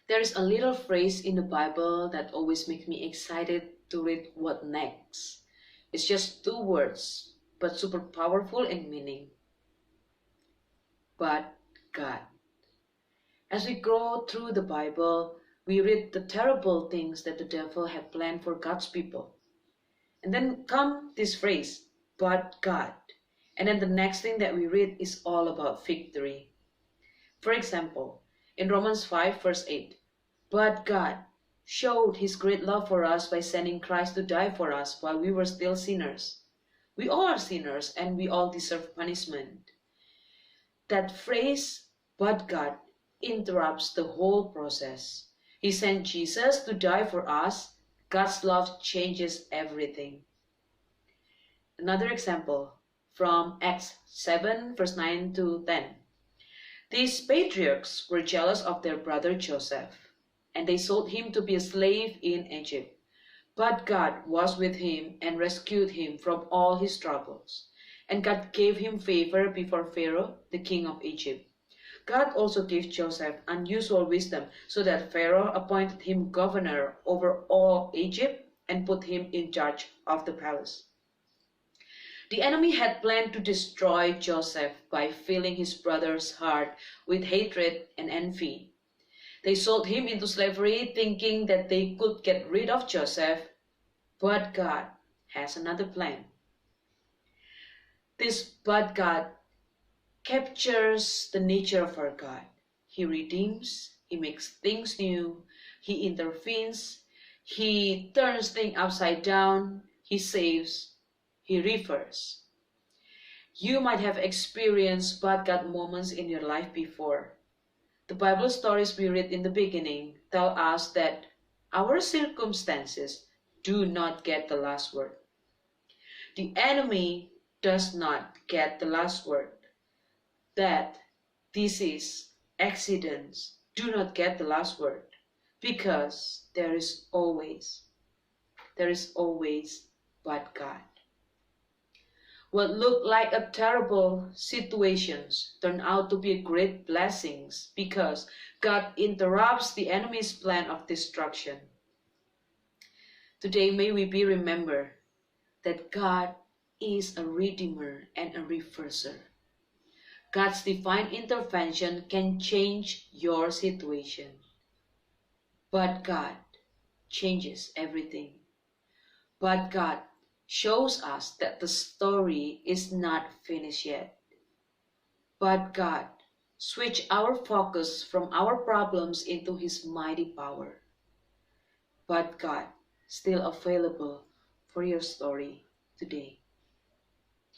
There is a little phrase in the Bible that always makes me excited to read what next. It's just two words, but super powerful in meaning. But God. As we go through the Bible, we read the terrible things that the devil had planned for God's people. And then come this phrase, but God. And then the next thing that we read is all about victory. For example, in Romans 5 verse 8, but God showed his great love for us by sending Christ to die for us while we were still sinners. We all are sinners and we all deserve punishment. That phrase, but God, interrupts the whole process. He sent Jesus to die for us. God's love changes everything. Another example from Acts 7 verse 9 to 10. These patriarchs were jealous of their brother Joseph, and they sold him to be a slave in Egypt. But God was with him and rescued him from all his troubles. And God gave him favor before Pharaoh, the king of Egypt. God also gave Joseph unusual wisdom so that Pharaoh appointed him governor over all Egypt and put him in charge of the palace. The enemy had planned to destroy Joseph by filling his brother's heart with hatred and envy. They sold him into slavery thinking that they could get rid of Joseph, but God has another plan. This but God captures the nature of our God. He redeems, he makes things new, he intervenes, he turns things upside down, he saves, he refers. You might have experienced but God moments in your life before. The Bible stories we read in the beginning tell us that our circumstances do not get the last word. The enemy does not get the last word. That disease, accidents do not get the last word because there is always but God. What looked like a terrible situations turn out to be great blessings because God interrupts the enemy's plan of destruction. Today may we be remembered that God is a redeemer and a reverser. God's divine intervention can change your situation. But God changes everything. But God shows us that the story is not finished yet. But God switched our focus from our problems into his mighty power. But God still available for your story today.